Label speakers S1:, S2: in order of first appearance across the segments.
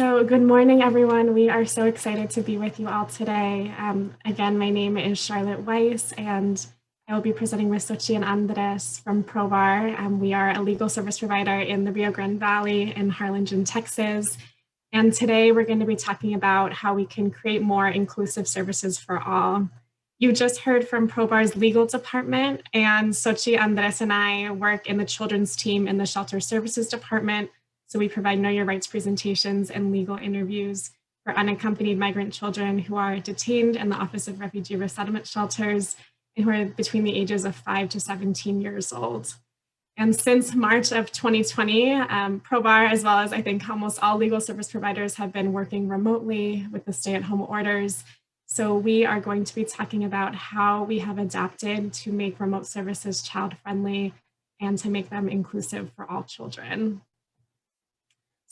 S1: So good morning, everyone. We are so excited to be with you all today. Again, my name is Charlotte Weiss, and I will be presenting with Xochitth and Andres from ProBAR. We are a legal service provider in the Rio Grande Valley in Harlingen, Texas. And today we're going to be talking about how we can create more inclusive services for all. You just heard from ProBAR's legal department, and Xochitth, Andres, and I work in the children's team in the shelter services department. So we provide Know Your Rights presentations and legal interviews for unaccompanied migrant children who are detained in the Office of Refugee Resettlement Shelters and who are between the ages of 5 to 17 years old. And since March of 2020, ProBAR, as well as I think almost all legal service providers, have been working remotely with the stay-at-home orders. So we are going to be talking about how we have adapted to make remote services child-friendly and to make them inclusive for all children.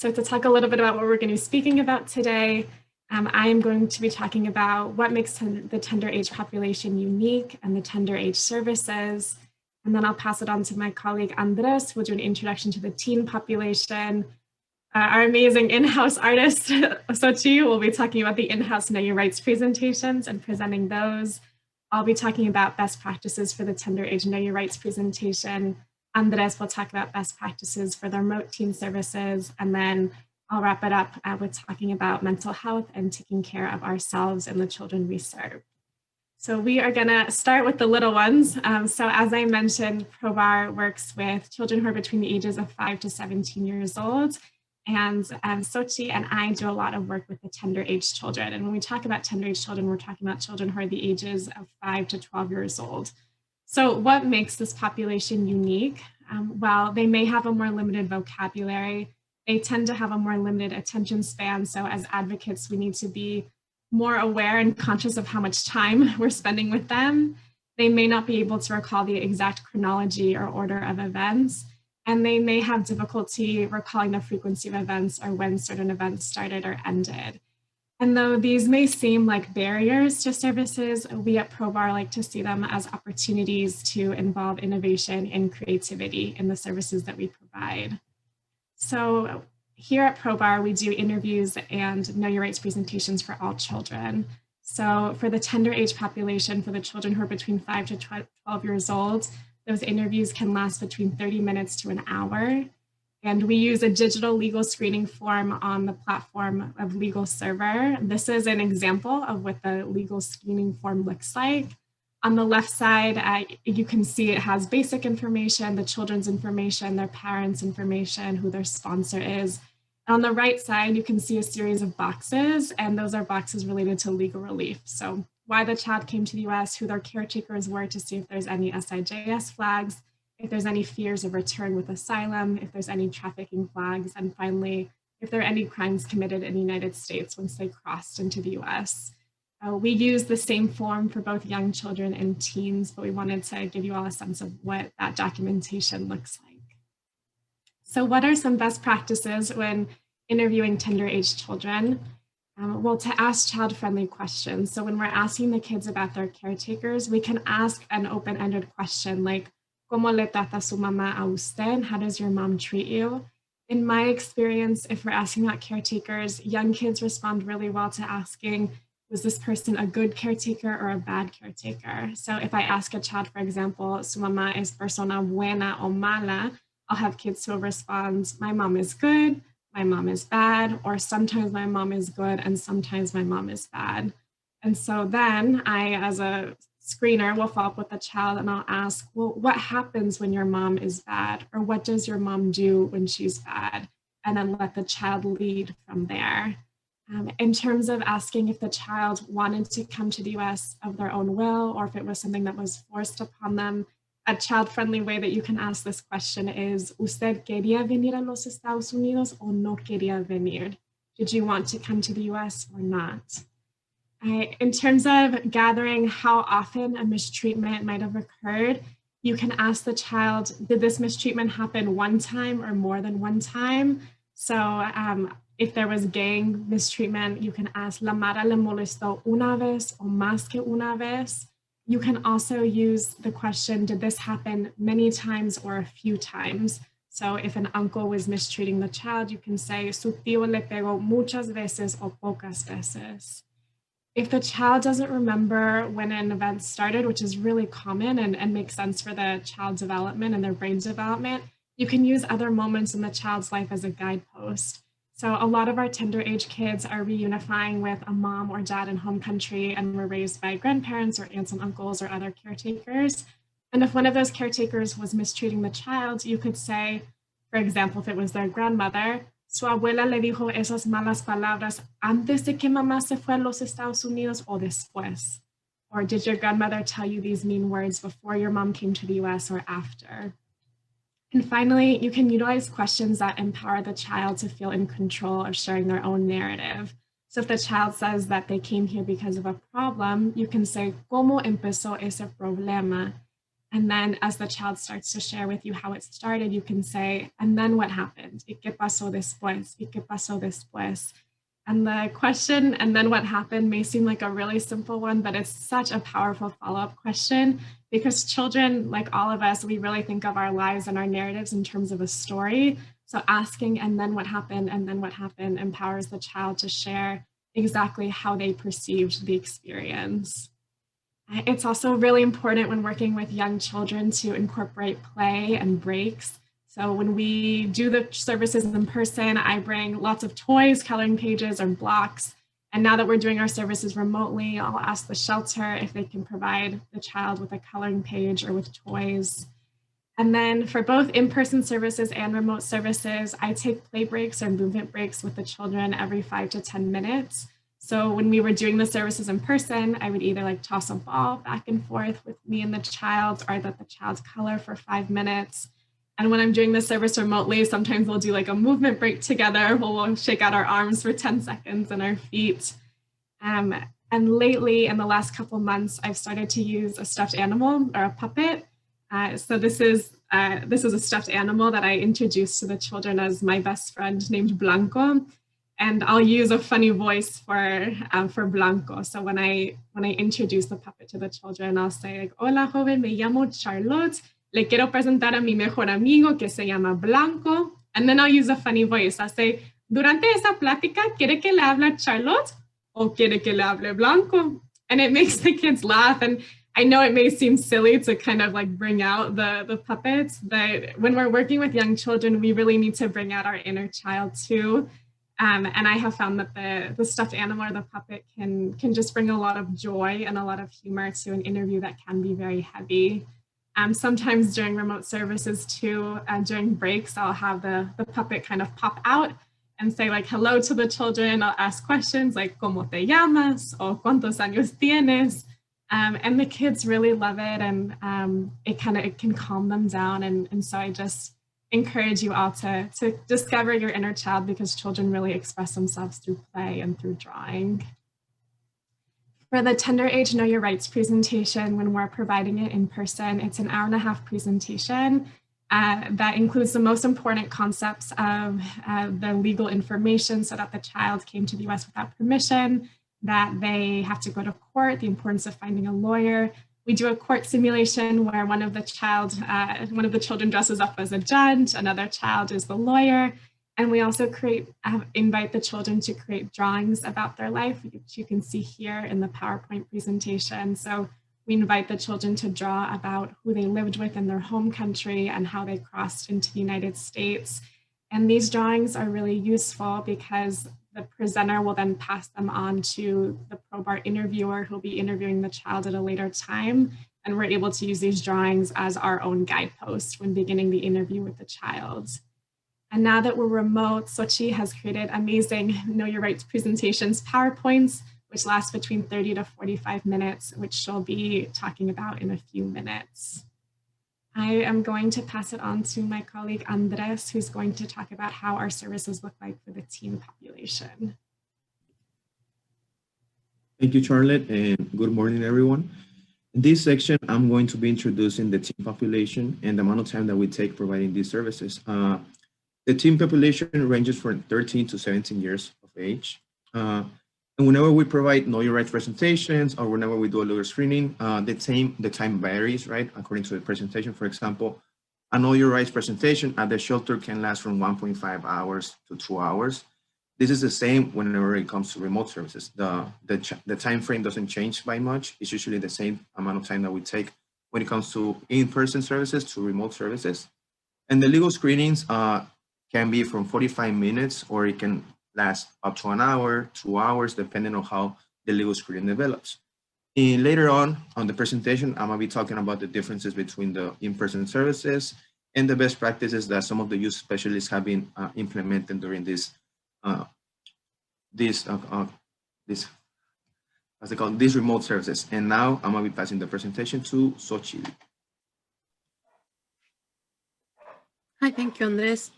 S1: So to talk a little bit about what we're going to be speaking about today, I am going to be talking about what makes the tender age population unique and the tender age services. And then I'll pass it on to my colleague Andres, who will do an introduction to the teen population. Our amazing in-house artist, Xochitth, will be talking about the in-house Know Your Rights presentations and presenting those. I'll be talking about best practices for the tender age Know Your Rights presentation. Andres will talk about best practices for the remote teen services, and then I'll wrap it up with talking about mental health and taking care of ourselves and the children we serve. So we are going to start with the little ones. So as I mentioned, ProBAR works with children who are between the ages of 5 to 17 years old. And Xochitth and I do a lot of work with the tender age children. And when we talk about tender age children, we're talking about children who are the ages of 5 to 12 years old. So what makes this population unique? Well, they may have a more limited vocabulary. They tend to have a more limited attention span. So as advocates, we need to be more aware and conscious of how much time we're spending with them. They may not be able to recall the exact chronology or order of events, and they may have difficulty recalling the frequency of events or when certain events started or ended. And though these may seem like barriers to services, we at ProBAR like to see them as opportunities to involve innovation and creativity in the services that we provide. So here at ProBAR, we do interviews and Know Your Rights presentations for all children. So for the tender age population, for the children who are between 5 to 12 years old, those interviews can last between 30 minutes to an hour. And we use a digital legal screening form on the platform of Legal Server. This is an example of what the legal screening form looks like. On the left side, you can see it has basic information, the children's information, their parents' information, who their sponsor is. On the right side, you can see a series of boxes, and those are boxes related to legal relief. So why the child came to the US, who their caretakers were to see if there's any SIJS flags, if there's any fears of return with asylum, if there's any trafficking flags, and finally, if there are any crimes committed in the United States once they crossed into the US. We use the same form for both young children and teens, but we wanted to give you all a sense of what that documentation looks like. So what are some best practices when interviewing tender age children? Well, to ask child-friendly questions. So when we're asking the kids about their caretakers, we can ask an open-ended question like, ¿Cómo le trata su mamá a usted? How does your mom treat you? In my experience, if we're asking about caretakers, young kids respond really well to asking, was this person a good caretaker or a bad caretaker? So if I ask a child, for example, su mamá es persona buena o mala, I'll have kids who will respond, my mom is good, my mom is bad, or sometimes my mom is good and sometimes my mom is bad. And so then I, as a screener, will follow up with the child and I'll ask, well, what happens when your mom is bad? Or what does your mom do when she's bad? And then let the child lead from there. In terms of asking if the child wanted to come to the US of their own will, or if it was something that was forced upon them, a child-friendly way that you can ask this question is, ¿Usted quería venir a los Estados Unidos o no quería venir? Did you want to come to the US or not? In terms of gathering how often a mistreatment might have occurred, you can ask the child, did this mistreatment happen one time or more than one time? So if there was gang mistreatment, you can ask, ¿La Mara le molestó una vez o más que una vez? You can also use the question, did this happen many times or a few times? So if an uncle was mistreating the child, you can say, su tío le pegó muchas veces o pocas veces. If the child doesn't remember when an event started, which is really common and makes sense for the child's development and their brain's development, you can use other moments in the child's life as a guidepost. So a lot of our tender age kids are reunifying with a mom or dad in home country and were raised by grandparents or aunts and uncles or other caretakers. And if one of those caretakers was mistreating the child, you could say, for example, if it was their grandmother, su abuela le dijo esas malas palabras antes de que mamá se fue a los Estados Unidos o después? Or did your grandmother tell you these mean words before your mom came to the US or after? And finally, you can utilize questions that empower the child to feel in control of sharing their own narrative. So if the child says that they came here because of a problem, you can say, ¿Cómo empezó ese problema? And then as the child starts to share with you how it started, you can say, and then what happened? ¿Y qué pasó después? ¿Y qué pasó después? And the question, and then what happened, may seem like a really simple one, but it's such a powerful follow-up question because children, like all of us, we really think of our lives and our narratives in terms of a story. So asking, and then what happened, and then what happened, empowers the child to share exactly how they perceived the experience. It's also really important when working with young children to incorporate play and breaks. So when we do the services in person, I bring lots of toys, coloring pages, or blocks. And now that we're doing our services remotely, I'll ask the shelter if they can provide the child with a coloring page or with toys. And then for both in-person services and remote services, I take play breaks or movement breaks with the children every 5 to 10 minutes. So when we were doing the services in person, I would either like toss a ball back and forth with me and the child or let the child color for 5 minutes. And when I'm doing the service remotely, sometimes we'll do like a movement break together. We'll shake out our arms for 10 seconds and our feet. And lately, in the last couple of months, I've started to use a stuffed animal or a puppet. So this is a stuffed animal that I introduced to the children as my best friend named Blanco. And I'll use a funny voice for Blanco. So when I introduce the puppet to the children, I'll say like, "Hola, joven, me llamo Charlotte. Le quiero presentar a mi mejor amigo que se llama Blanco." And then I'll use a funny voice. I'll say, "Durante esa plática, ¿quiere que le hable Charlotte o quiere que le hable Blanco?" And it makes the kids laugh. And I know it may seem silly to kind of like bring out the puppets, but when we're working with young children, we really need to bring out our inner child too. And I have found that the stuffed animal or the puppet can just bring a lot of joy and a lot of humor to an interview that can be very heavy. Sometimes during remote services too, during breaks, I'll have the puppet kind of pop out and say like hello to the children. I'll ask questions like ¿Cómo te llamas? Or ¿Cuántos años tienes? And the kids really love it, and it can calm them down. And so I just encourage you all to discover your inner child, because children really express themselves through play and through drawing. For the Tender Age Know Your Rights presentation, when we're providing it in person, it's an 1.5-hour presentation that includes the most important concepts of the legal information, so that the child came to the US without permission, that they have to go to court, the importance of finding a lawyer. We do a court simulation where one of the children dresses up as a judge, another child is the lawyer, and we also invite the children to create drawings about their life, which you can see here in the PowerPoint presentation. So we invite the children to draw about who they lived with in their home country and how they crossed into the United States. And these drawings are really useful because the presenter will then pass them on to the ProBAR interviewer who'll be interviewing the child at a later time. And we're able to use these drawings as our own guidepost when beginning the interview with the child. And now that we're remote, Xochitth has created amazing Know Your Rights presentations, PowerPoints, which last between 30 to 45 minutes, which she'll be talking about in a few minutes. I am going to pass it on to my colleague Andres, who's going to talk about how our services look like for the teen population.
S2: Thank you, Charlotte, and good morning, everyone. In this section, I'm going to be introducing the teen population and the amount of time that we take providing these services. The teen population ranges from 13 to 17 years of age. And whenever we provide Know Your Rights presentations or whenever we do a legal screening, the time varies, right, according to the presentation. For example, An all your rights presentation at the shelter can last from 1.5 hours to 2 hours. This is the same whenever it comes to remote services. The time frame doesn't change by much. It's usually the same amount of time that we take when it comes to in-person services to remote services. And the legal screenings can be from 45 minutes, or it can last up to an hour, 2 hours, depending on how the legal screening develops. And later on the presentation, I'm gonna be talking about the differences between the in-person services and the best practices that some of the youth specialists have been implementing during uh, this, what's it called, these remote services. And now I'm gonna be passing the presentation to Xochitl.
S3: Hi, thank you, Andres.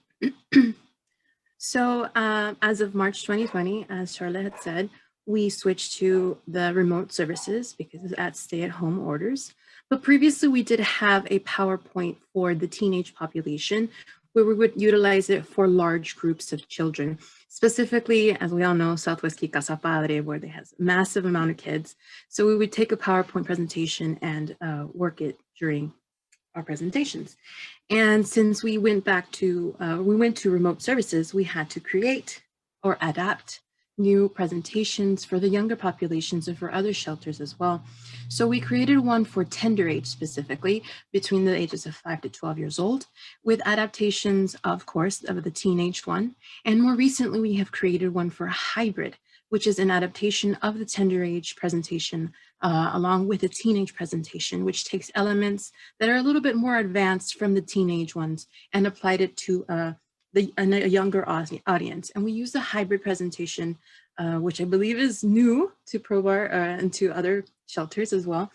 S3: So as of March 2020, as Charlotte had said, we switched to the remote services because of at stay-at-home orders. But previously, we did have a PowerPoint for the teenage population where we would utilize it for large groups of children. Specifically, as we all know, Southwest Casa Padre, where they have a massive amount of kids. So we would take a PowerPoint presentation and work it during our presentations. And since we went to remote services, we had to create or adapt new presentations for the younger populations and for other shelters as well. So we created one for tender age specifically, between the ages of 5 to 12 years old, with adaptations, of course, of the teenage one. And more recently, we have created one for a hybrid, which is an adaptation of the tender age presentation along with a teenage presentation, which takes elements that are a little bit more advanced from the teenage ones and applied it to a younger audience. And we use the hybrid presentation, which I believe is new to ProBAR and to other shelters as well,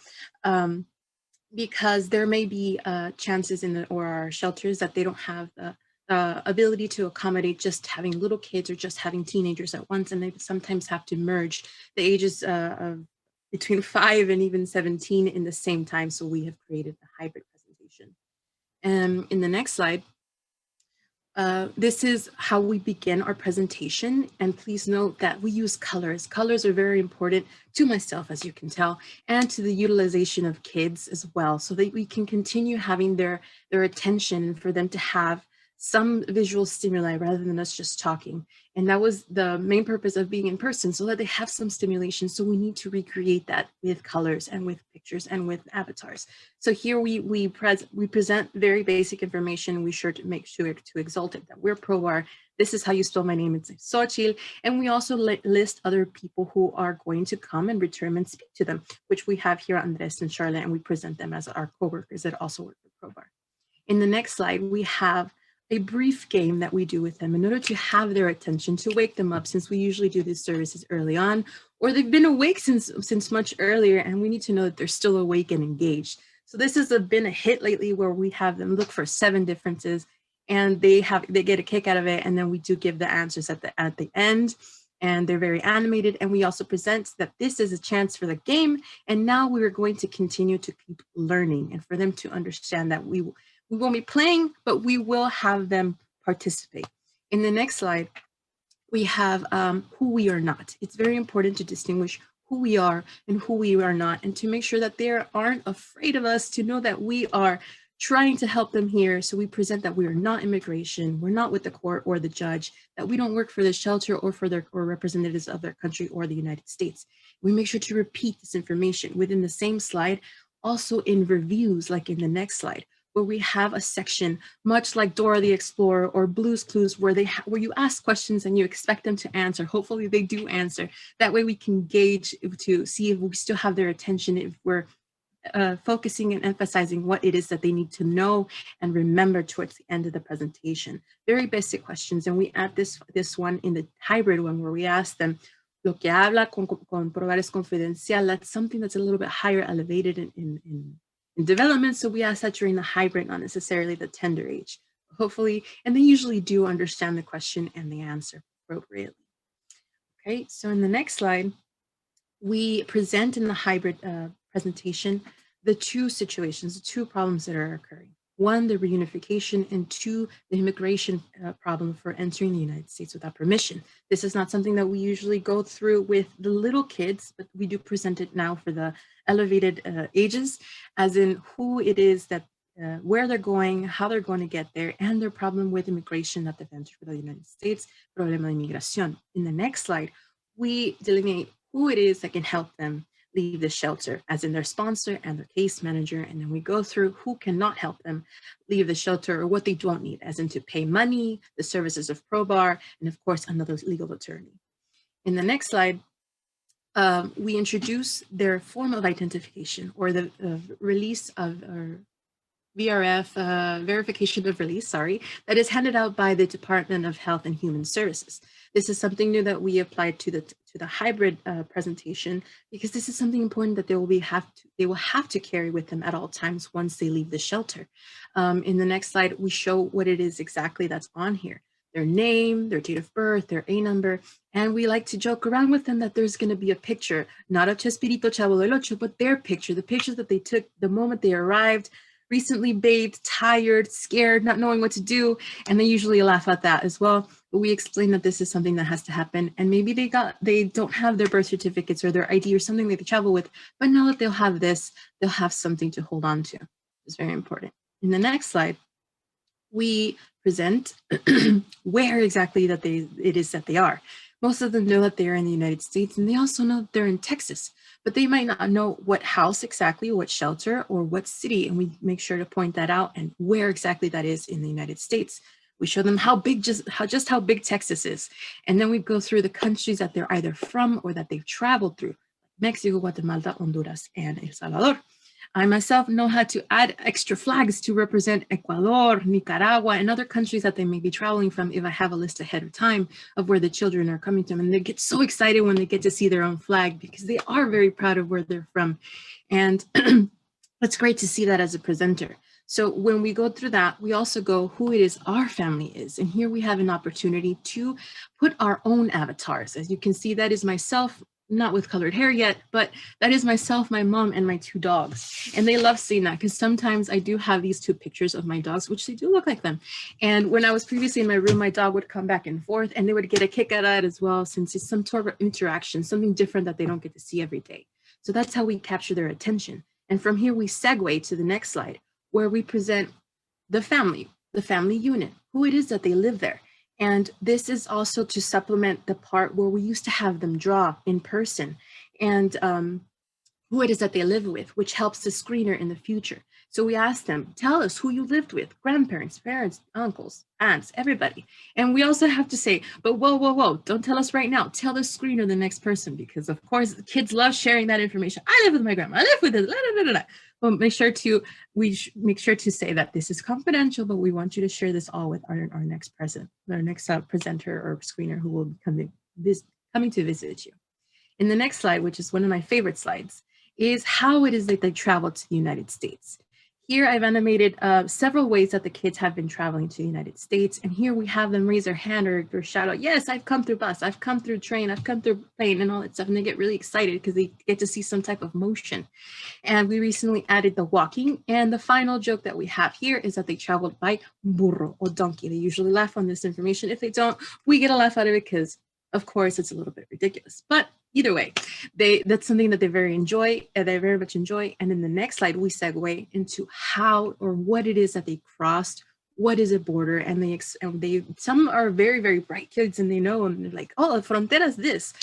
S3: because there may be chances in our shelters that they don't have the ability to accommodate just having little kids or just having teenagers at once, and they sometimes have to merge the ages of between 5 and even 17 in the same time. So we have created a hybrid presentation. And in the next slide, this is how we begin our presentation. And please note that we use colors. Colors are very important to myself, as you can tell, and to the utilization of kids as well, so that we can continue having their attention, for them to have some visual stimuli rather than us just talking. And that was the main purpose of being in person, so that they have some stimulation. So we need to recreate that with colors and with pictures and with avatars. So here we present very basic information. We sure to make sure to exalt it that we're ProBAR. This is how you spell my name. It's Xochitl. And we also list other people who are going to come and return and speak to them, which we have here, Andres and Charlotte, and we present them as our coworkers that also work for ProBAR. In the next slide, we have a brief game that we do with them in order to have their attention, to wake them up, since we usually do these services early on, or they've been awake since much earlier, and we need to know that they're still awake and engaged. So this has been a hit lately, where we have them look for 7 differences, and they get a kick out of it, and then we do give the answers at the end, and they're very animated. And we also present that this is a chance for the game, and now we are going to continue to keep learning, and for them to understand that we won't be playing, but we will have them participate. In the next slide, we have who we are not. It's very important to distinguish who we are and who we are not, and to make sure that they aren't afraid of us, to know that we are trying to help them here. So we present that we are not immigration, we're not with the court or the judge, that we don't work for the shelter or for or representatives of their country or the United States. We make sure to repeat this information within the same slide, also in reviews, like in the next slide, where we have a section much like Dora the Explorer or Blue's Clues, where you ask questions and you expect them to answer. Hopefully they do answer. That way we can gauge to see if we still have their attention, if we're focusing and emphasizing what it is that they need to know and remember towards the end of the presentation. Very basic questions, and we add this one in the hybrid one, where we ask them, lo que habla con ProBAR es confidencial. That's something that's a little bit higher elevated in development. So we ask that during the hybrid, not necessarily the tender age, hopefully, and they usually do understand the question and the answer appropriately. Okay, so in the next slide, we present in the hybrid presentation the 2 situations, the 2 problems that are occurring. 1, the reunification, and 2, the immigration problem for entering the United States without permission. This is not something that we usually go through with the little kids, but we do present it now for the elevated ages, as in who it is that where they're going, how they're going to get there, and their problem with immigration that they've entered for the United States, problema de inmigración. In the next slide, we delineate who it is that can help them leave the shelter, as in their sponsor and their case manager, and then we go through who cannot help them leave the shelter or what they don't need, as in to pay money, the services of ProBAR, and of course, another legal attorney. In the next slide, we introduce their form of identification or the release of VRF, verification of release, sorry, that is handed out by the Department of Health and Human Services. This is something new that we applied to the hybrid presentation, because this is something important that they will have to carry with them at all times once they leave the shelter. In the next slide, we show what it is exactly that's on here. Their name, their date of birth, their A number, and we like to joke around with them that there's going to be a picture, not of Chespirito Chavo del Ocho, but their picture, the pictures that they took the moment they arrived, recently bathed, tired, scared, not knowing what to do, and they usually laugh at that as well. But we explain that this is something that has to happen, and maybe they don't have their birth certificates or their ID or something that they travel with, but now that they'll have this, they'll have something to hold on to. It's very important. In the next slide, we present where exactly that it is that they are. Most of them know that they are in the United States, and they also know that they're in Texas, but they might not know what house exactly, what shelter, or what city, and we make sure to point that out and where exactly that is in the United States. We show them how big, just how big Texas is, and then we go through the countries that they're either from or that they've traveled through: Mexico, Guatemala, Honduras, and El Salvador. I myself know how to add extra flags to represent Ecuador, Nicaragua, and other countries that they may be traveling from if I have a list ahead of time of where the children are coming from. And they get so excited when they get to see their own flag, because they are very proud of where they're from. And it's great to see that as a presenter. So when we go through that, we also go who it is our family is. And here we have an opportunity to put our own avatars. As you can see, that is myself, not with colored hair yet, but that is myself, my mom, and my two dogs. And they love seeing that, because sometimes I do have these two pictures of my dogs, which they do look like them. And when I was previously in my room, my dog would come back and forth, and they would get a kick out of that as well, since it's some sort of interaction, something different that they don't get to see every day. So that's how we capture their attention. And from here, we segue to the next slide, where we present the family unit, who it is that they live there. And this is also to supplement the part where we used to have them draw in person, and who it is that they live with, which helps the screener in the future. So we ask them, tell us who you lived with: grandparents, parents, uncles, aunts, everybody. And we also have to say, but whoa, don't tell us right now. Tell the screener the next person, because of course kids love sharing that information. I live with my grandma, I live with this, Well, make sure to say that this is confidential, but we want you to share this all with our next presenter or screener who will be coming to visit you. In the next slide, which is one of my favorite slides, is how it is that they travel to the United States. Here I've animated several ways that the kids have been traveling to the United States. And here we have them raise their hand or shout out, yes, I've come through bus, I've come through train, I've come through plane, and all that stuff. And they get really excited because they get to see some type of motion. And we recently added the walking. And the final joke that we have here is that they traveled by burro or donkey. They usually laugh on this information. If they don't, we get a laugh out of it because, of course, it's a little bit ridiculous. But either way, that's something that they very much enjoy. And in the next slide, we segue into how or what it is that they crossed, what is a border, and some are very, very bright kids, and they know, and they're like, oh, frontera is this.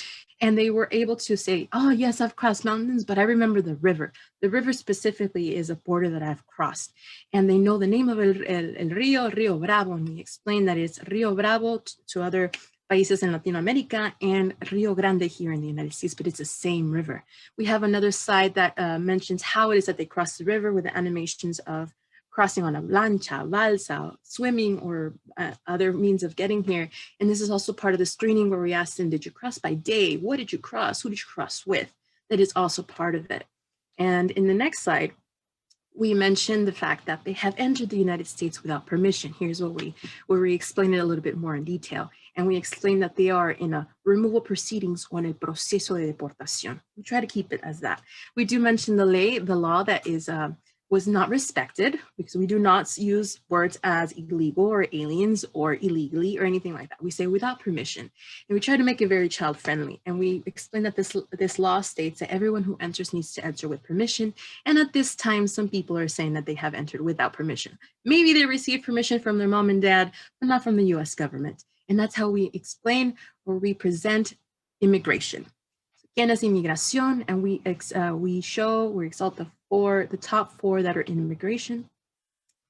S3: And they were able to say, oh, yes, I've crossed mountains, but I remember the river. The river specifically is a border that I've crossed. And they know the name of el Rio Bravo, and we explain that it's Rio Bravo to other países in Latin America, and Rio Grande here in the United States, but it's the same river. We have another slide that mentions how it is that they cross the river with the animations of crossing on a lancha, balsa, swimming, or other means of getting here. And this is also part of the screening where we asked them, did you cross by day? What did you cross? Who did you cross with? That is also part of it. And in the next slide, we mentioned the fact that they have entered the United States without permission. Here's where we explain it a little bit more in detail. And we explain that they are in a removal proceedings on el proceso de deportación. We try to keep it as that. We do mention the law that is was not respected, because we do not use words as illegal or aliens or illegally or anything like that. We say without permission, and we try to make it very child friendly. And we explain that this law states that everyone who enters needs to enter with permission. And at this time, some people are saying that they have entered without permission. Maybe they received permission from their mom and dad, but not from the US government. And that's how we explain or represent immigration. ¿Quién es inmigración? And we exalt the top four that are in immigration,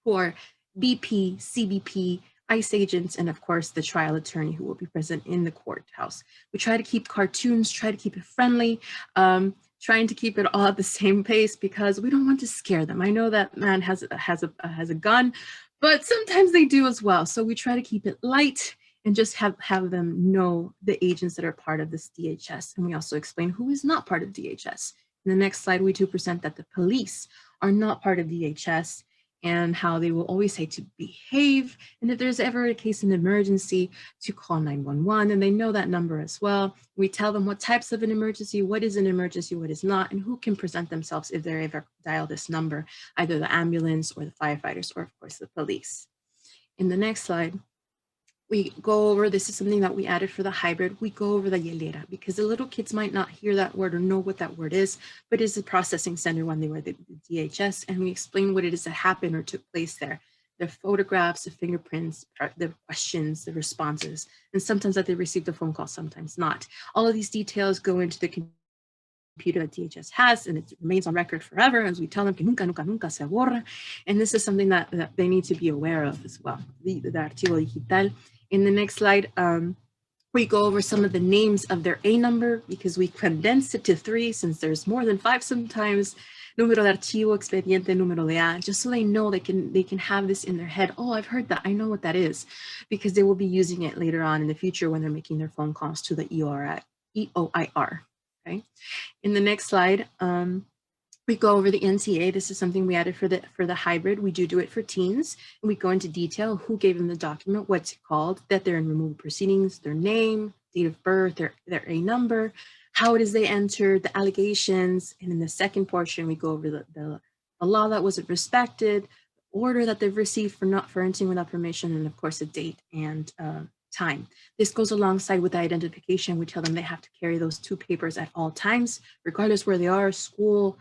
S3: who are BP, CBP, ICE agents, and of course the trial attorney who will be present in the courthouse. We try to keep cartoons, try to keep it friendly, trying to keep it all at the same pace because we don't want to scare them. I know that man has a gun, but sometimes they do as well. So we try to keep it light and just have them know the agents that are part of this DHS. And we also explain who is not part of DHS. In the next slide, we do present that the police are not part of DHS and how they will always say to behave. And if there's ever a case of emergency, to call 911, and they know that number as well. We tell them what types of an emergency, what is an emergency, what is not, and who can present themselves if they ever dial this number, either the ambulance or the firefighters, or of course the police. In the next slide, we go over, this is something that we added for the hybrid, we go over the hielera because the little kids might not hear that word or know what that word is, but it's a processing center when they were the DHS, and we explain what it is that happened or took place there. Their photographs, the fingerprints, the questions, the responses, and sometimes that they received a phone call, sometimes not. All of these details go into the computer that DHS has, and it remains on record forever, as we tell them que nunca, nunca, nunca se borra. And this is something that they need to be aware of as well, the archivo digital. In the next slide, we go over some of the names of their A number because we condensed it to 3 since there's more than 5 sometimes. Número de archivo, expediente, número de A, just so they know they can have this in their head. Oh, I've heard that, I know what that is, because they will be using it later on in the future when they're making their phone calls to the EOIR, okay? In the next slide, we go over the NTA. This is something we added for the hybrid. We do it for teens. And we go into detail who gave them the document, what's it called, that they're in removal proceedings, their name, date of birth, their A number, how it is they entered, the allegations. And in the second portion, we go over the law that wasn't respected, the order that they've received for entering without permission, and of course, a date and time. This goes alongside with the identification. We tell them they have to carry those 2 papers at all times, regardless where they are, school,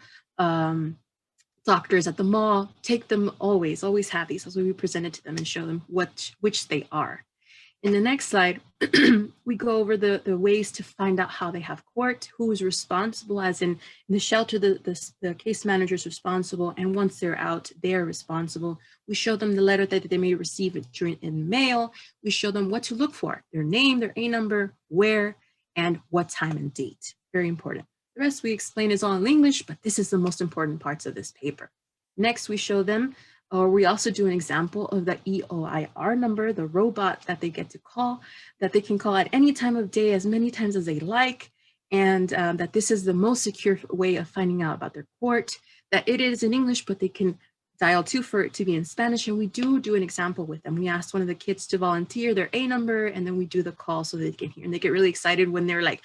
S3: doctors, at the mall. Take them always have these as we present it to them and show them which they are. In the next slide, we go over the ways to find out how they have court, who is responsible, as in the shelter, the case manager is responsible, and once they're out, they're responsible. We show them the letter that they may receive in mail. We show them what to look for, their name, their A number, where, and what time and date. Very important. The rest we explain is all in English, but this is the most important parts of this paper. Next, we show them, or we also do an example of the EOIR number, the robot that they get to call, that they can call at any time of day, as many times as they like, and that this is the most secure way of finding out about their court, that it is in English, but they can dial 2 for it to be in Spanish, and we do an example with them. We asked one of the kids to volunteer their A number, and then we do the call so they can hear, and they get really excited when they're like,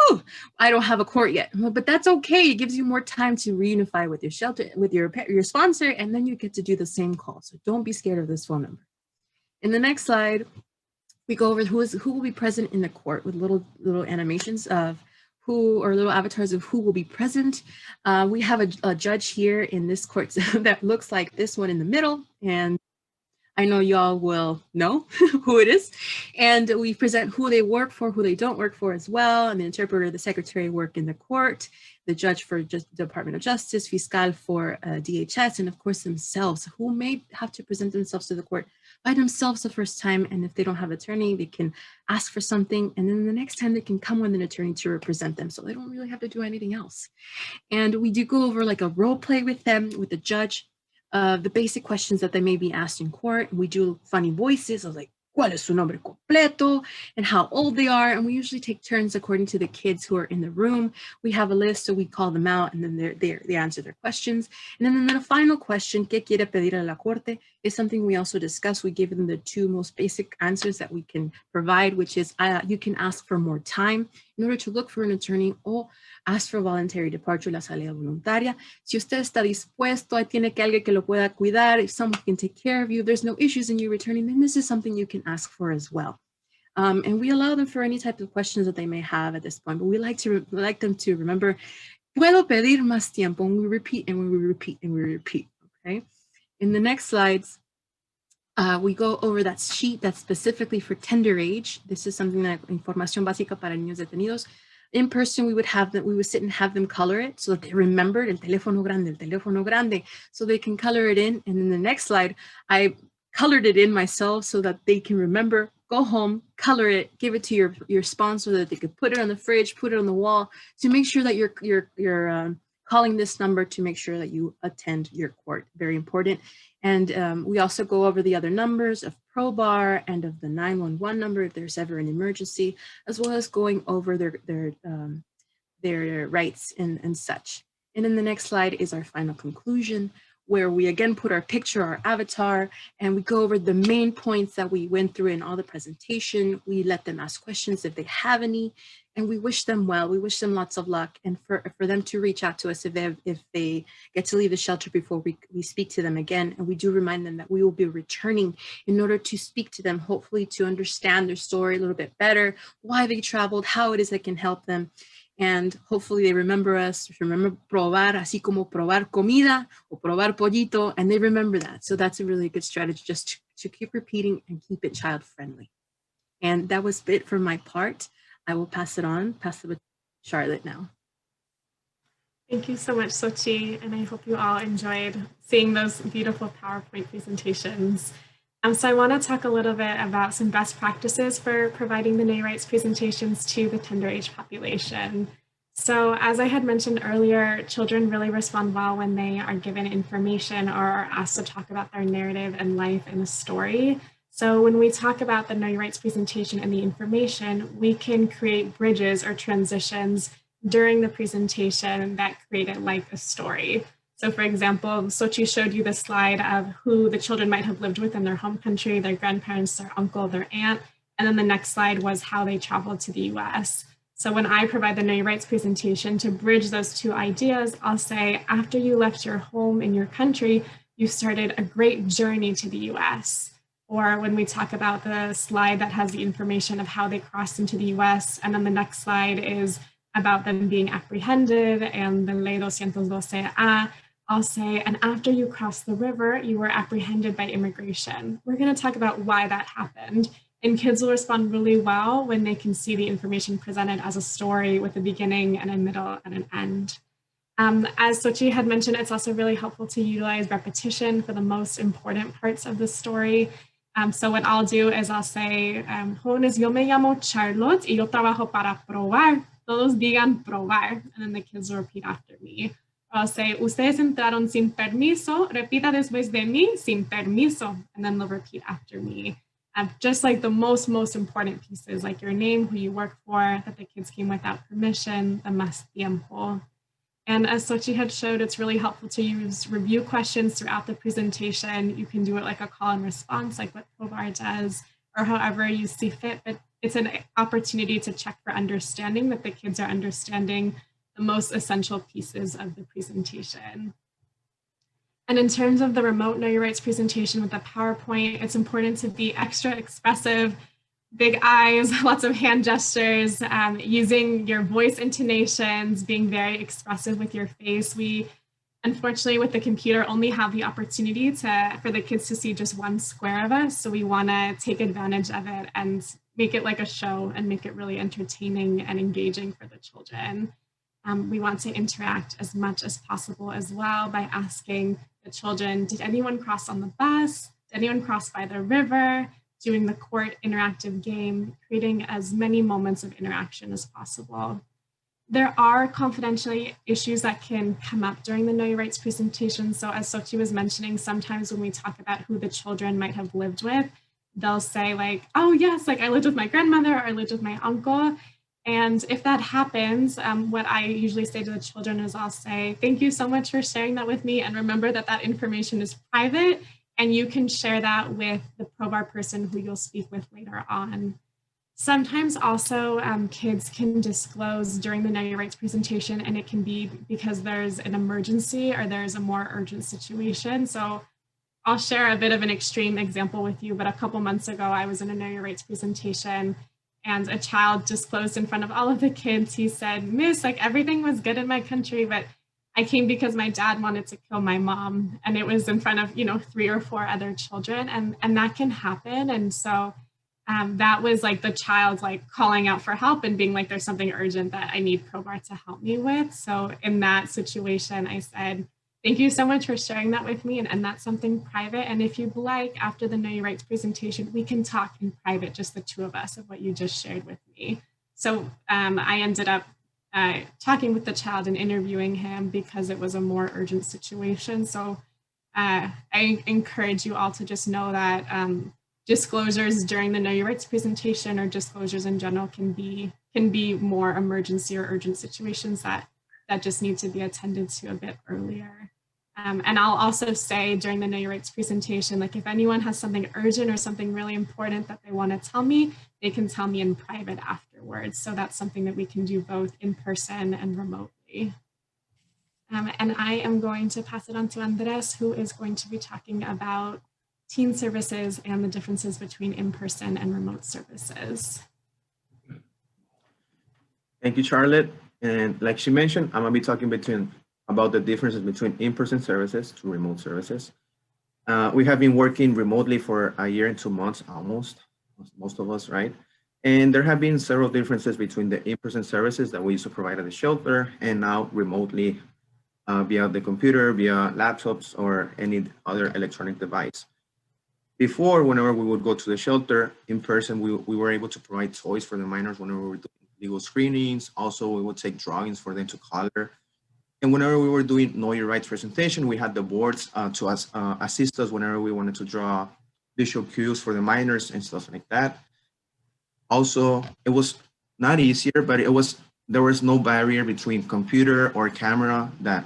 S3: oh, I don't have a court yet, but that's okay. It gives you more time to reunify with your shelter, with your sponsor, and then you get to do the same call. So don't be scared of this phone number. In the next slide, we go over who will be present in the court with little animations of who, or little avatars of who will be present. We have a judge here in this court that looks like this one in the middle, and I know y'all will know who it is. And we present who they work for, who they don't work for as well. And the interpreter, the secretary work in the court, the judge for Department of Justice, fiscal for DHS, and of course themselves, who may have to present themselves to the court by themselves the first time. And if they don't have an attorney, they can ask for something. And then the next time they can come with an attorney to represent them. So they don't really have to do anything else. And we do go over like a role play with them, with the judge, the basic questions that they may be asked in court. We do funny voices of like, ¿cuál es su nombre completo? And how old they are. And we usually take turns according to the kids who are in the room. We have a list, so we call them out, and then they answer their questions. And then the final question, ¿qué quiere pedir a la corte? Is something we also discuss. We give them the 2 most basic answers that we can provide, which is you can ask for more time in order to look for an attorney or ask for voluntary departure, la salida voluntaria. Si usted está dispuesto, tiene que alguien que lo pueda cuidar, if someone can take care of you, there's no issues in you returning, then this is something you can ask for as well. And we allow them for any type of questions that they may have at this point, but we like them to remember, puedo pedir más tiempo, and we repeat and we repeat and we repeat, okay? In the next slides, we go over that sheet that's specifically for tender age. This is something that información básica para niños detenidos. In person, we would sit and have them color it so that they remembered el teléfono grande, so they can color it in. And in the next slide, I colored it in myself so that they can remember, go home, color it, give it to your sponsor so that they could put it on the fridge, put it on the wall to make sure that you're calling this number to make sure that you attend your court. Very important. And we also go over the other numbers of ProBAR and of the 911 number if there's ever an emergency, as well as going over their rights and such. And then the next slide is our final conclusion, where we again put our picture, our avatar, and we go over the main points that we went through in all the presentation. We let them ask questions if they have any, and we wish them well. We wish them lots of luck, and for them to reach out to us if they get to leave the shelter before we speak to them again. And we do remind them that we will be returning in order to speak to them, hopefully to understand their story a little bit better, why they traveled, how it is that can help them. And hopefully they remember us, remember probar, así como probar comida o probar pollito, and they remember that. So that's a really good strategy, just to keep repeating and keep it child friendly. And that was it for my part. I will pass it to Charlotte now.
S1: Thank you so much, Xochitl, and I hope you all enjoyed seeing those beautiful PowerPoint presentations. So I want to talk a little bit about some best practices for providing the NAE rights presentations to the tender age population. So as I had mentioned earlier, children really respond well when they are given information or are asked to talk about their narrative and life in a story. So when we talk about the NAE rights presentation and the information, we can create bridges or transitions during the presentation that create it like a story. So for example, Xochitl showed you the slide of who the children might have lived with in their home country, their grandparents, their uncle, their aunt, and then the next slide was how they traveled to the US. So when I provide the NAE rights presentation to bridge those two ideas, I'll say, after you left your home in your country, you started a great journey to the US. Or when we talk about the slide that has the information of how they crossed into the US, and then the next slide is about them being apprehended and the Ley 212A, I'll say, and after you crossed the river, you were apprehended by immigration. We're going to talk about why that happened. And kids will respond really well when they can see the information presented as a story with a beginning and a middle and an end. As Xochitl had mentioned, it's also really helpful to utilize repetition for the most important parts of the story. So what I'll do is I'll say, jóvenes, yo me llamo Charlotte y yo trabajo para probar. Todos digan probar. And then the kids will repeat after me. I'll say, ustedes entraron sin permiso, repita después de mí, sin permiso, and then they'll repeat after me. Just like the most important pieces, like your name, who you work for, that the kids came without permission, the más tiempo. And as Xochitl had showed, it's really helpful to use review questions throughout the presentation. You can do it like a call and response, like what ProBAR does, or however you see fit, but it's an opportunity to check for understanding, that the kids are understanding the most essential pieces of the presentation. And in terms of the remote Know Your Rights presentation with the PowerPoint, it's important to be extra expressive, big eyes, lots of hand gestures, using your voice intonations, being very expressive with your face. We, unfortunately, with the computer, only have the opportunity for the kids to see just one square of us. So we want to take advantage of it and make it like a show and make it really entertaining and engaging for the children. We want to interact as much as possible as well by asking the children, did anyone cross on the bus? Did anyone cross by the river? Doing the court interactive game, creating as many moments of interaction as possible. There are confidentiality issues that can come up during the Know Your Rights presentation. So as Xochitl was mentioning, sometimes when we talk about who the children might have lived with, they'll say like, oh yes, like I lived with my grandmother or I lived with my uncle. And if that happens, what I usually say to the children is I'll say, thank you so much for sharing that with me. And remember that that information is private and you can share that with the ProBAR person who you'll speak with later on. Sometimes also kids can disclose during the Know Your Rights presentation, and it can be because there's an emergency or there's a more urgent situation. So I'll share a bit of an extreme example with you, but a couple months ago, I was in a Know Your Rights presentation and a child disclosed in front of all of the kids. He said, "Miss, like everything was good in my country, but I came because my dad wanted to kill my mom." And it was in front of, 3 or 4 other children, and that can happen. And so that was like the child like calling out for help and being like, there's something urgent that I need ProBAR to help me with. So in that situation, I said, thank you so much for sharing that with me. And that's something private. And if you'd like, after the Know Your Rights presentation, we can talk in private, just the two of us, of what you just shared with me. So I ended up talking with the child and interviewing him because it was a more urgent situation. So I encourage you all to just know that disclosures during the Know Your Rights presentation or disclosures in general can be more emergency or urgent situations that just need to be attended to a bit earlier. And I'll also say during the Know Your Rights presentation, like if anyone has something urgent or something really important that they want to tell me, they can tell me in private afterwards. So that's something that we can do both in person and remotely. And I am going to pass it on to Andres, who is going to be talking about teen services and the differences between in-person and remote services.
S2: Thank you, Charlotte. And like she mentioned, I'm gonna be talking about the differences between in-person services to remote services. We have been working remotely for a year and 2 months, almost, most of us, right? And there have been several differences between the in-person services that we used to provide at the shelter and now remotely via the computer, via laptops, or any other electronic device. Before, whenever we would go to the shelter in person, we were able to provide toys for the minors whenever we were doing legal screenings. Also, we would take drawings for them to color. And whenever we were doing Know Your Rights presentation, we had the boards to assist us whenever we wanted to draw visual cues for the minors and stuff like that. Also, it was not easier, but there was no barrier between computer or camera that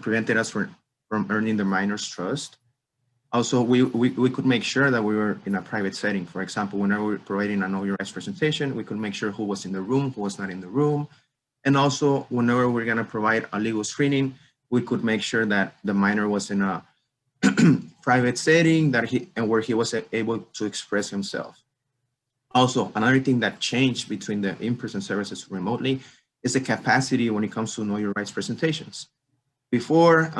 S2: prevented us from earning the minors' trust. Also, we could make sure that we were in a private setting. For example, whenever we were providing a Know Your Rights presentation, we could make sure who was in the room, who was not in the room. And also, whenever we're gonna provide a legal screening, we could make sure that the minor was in a private setting where he was able to express himself. Also, another thing that changed between the in-person services remotely is the capacity when it comes to Know Your Rights presentations. Before,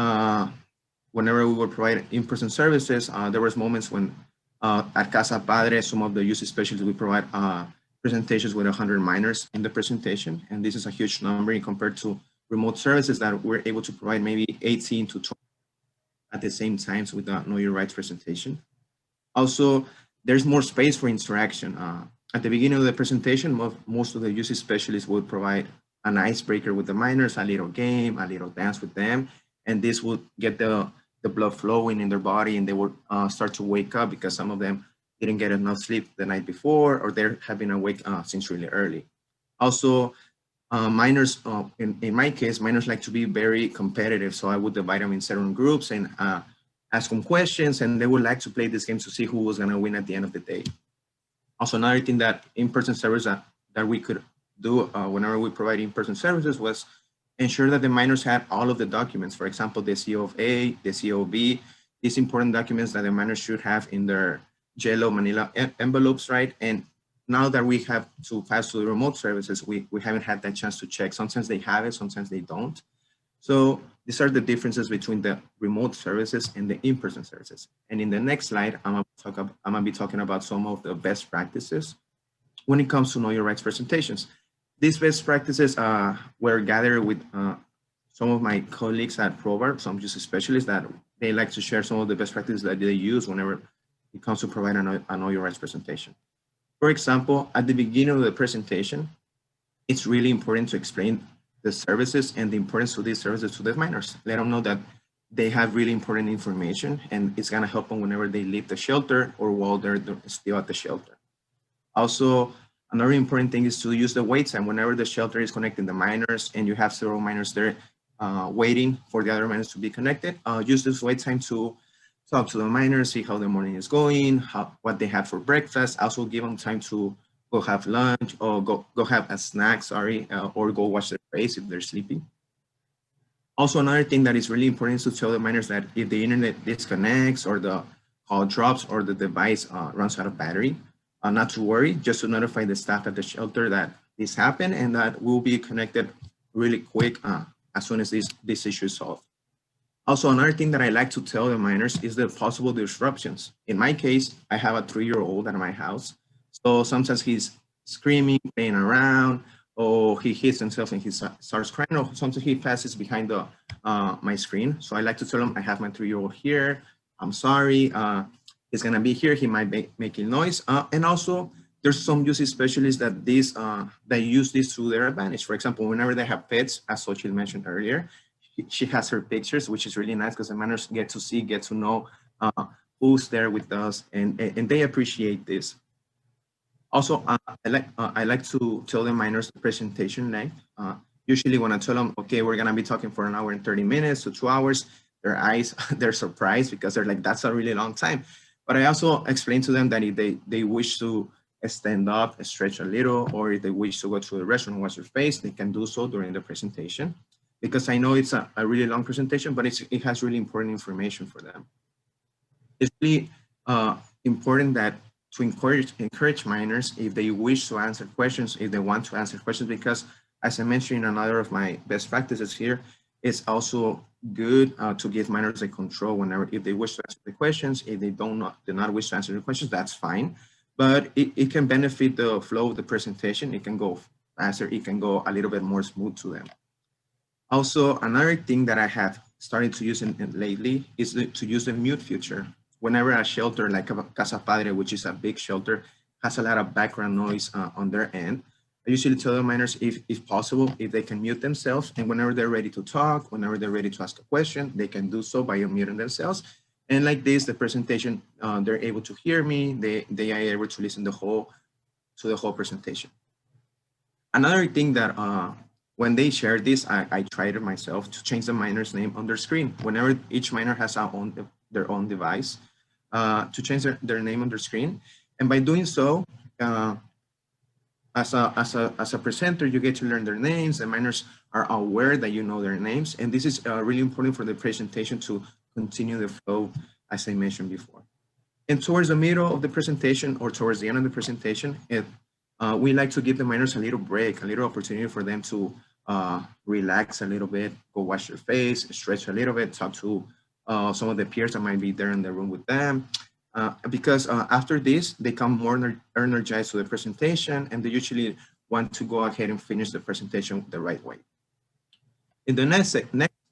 S2: whenever we were providing in-person services, there was moments when at Casa Padre, some of the youth specialists, we provide presentations with 100 minors in the presentation. And this is a huge number compared to remote services that we're able to provide maybe 18 to 20 at the same time with the Know Your Rights presentation. Also, there's more space for interaction. At the beginning of the presentation, most of the youth specialists would provide an icebreaker with the minors, a little game, a little dance with them. And this would get the blood flowing in their body, and they would start to wake up because some of them didn't get enough sleep the night before, or they're having awake since really early. Also, minors, in my case, minors like to be very competitive. So I would divide them in certain groups and ask them questions, and they would like to play this game to see who was gonna win at the end of the day. Also, another thing that in-person service that we could do whenever we provide in-person services was ensure that the minors had all of the documents. For example, the COA, the COB, these important documents that the minors should have in their yellow manila envelopes, right? And now that we have to pass to the remote services, we haven't had that chance to check. Sometimes they have it, sometimes they don't. So these are the differences between the remote services and the in-person services. And in the next slide, I'm gonna be talking about some of the best practices when it comes to Know Your Rights presentations. These best practices were gathered with some of my colleagues at ProBAR, some just specialists that they like to share some of the best practices that they use whenever it comes to provide a Know Your Rights presentation. For example, at the beginning of the presentation, it's really important to explain the services and the importance of these services to the minors. Let them know that they have really important information and it's gonna help them whenever they leave the shelter or while they're still at the shelter. Also, another important thing is to use the wait time. Whenever the shelter is connecting the minors and you have several minors there waiting for the other minors to be connected, use this wait time to talk to the minors, see how the morning is going, what they had for breakfast. Also give them time to go have lunch, or go have a snack, sorry, or go wash their face if they're sleepy. Also, another thing that is really important is to tell the minors that if the internet disconnects or the call drops or the device runs out of battery, not to worry, just to notify the staff at the shelter that this happened and that we'll be connected really quick as soon as this issue is solved. Also, another thing that I like to tell the minors is the possible disruptions. In my case, I have a 3-year-old at my house. So sometimes he's screaming, playing around, or he hits himself and he starts crying, or sometimes he passes behind my screen. So I like to tell him, I have my 3-year-old here. I'm sorry. He's gonna be here. He might be making noise. And also, there's some usage specialists that they use this to their advantage. For example, whenever they have pets, as Xochitth mentioned earlier, she has her pictures, which is really nice because the minors get to know who's there with us, and they appreciate this. Also, I like to tell the minors the presentation length. Usually when I tell them, okay, we're gonna be talking for 1 hour and 30 minutes to 2 hours, their eyes, they're surprised because they're like, that's a really long time. But I also explain to them that if they wish to stand up, stretch a little, or if they wish to go to the restroom and wash their face, they can do so during the presentation. Because I know it's a really long presentation, but it has really important information for them. It's really important that to encourage minors if they wish to answer questions, if they want to answer questions, because as I mentioned in another of my best practices here, it's also good to give minors a control whenever, if they wish to answer the questions. If they do not wish to answer the questions, that's fine. But it can benefit the flow of the presentation. It can go faster. It can go a little bit more smooth to them. Also, another thing that I have started to use lately is to use the mute feature. Whenever a shelter like a Casa Padre, which is a big shelter, has a lot of background noise on their end, I usually tell the minors, if possible, if they can mute themselves, and whenever they're ready to talk, whenever they're ready to ask a question, they can do so by unmuting themselves. And like this, the presentation, they're able to hear me, they are able to listen to the whole presentation. Another thing that when they share this, I tried it myself to change the minor's name on their screen. Whenever each minor has their own device, to change their name on their screen. And by doing so, as a presenter, you get to learn their names. The minors are aware that you know their names. And this is really important for the presentation to continue the flow, as I mentioned before. And towards the middle of the presentation or towards the end of the presentation, we like to give the minors a little break, a little opportunity for them to relax a little bit, go wash their face, stretch a little bit, talk to some of the peers that might be there in the room with them. Because after this, they come more energized to the presentation, and they usually want to go ahead and finish the presentation the right way. In the next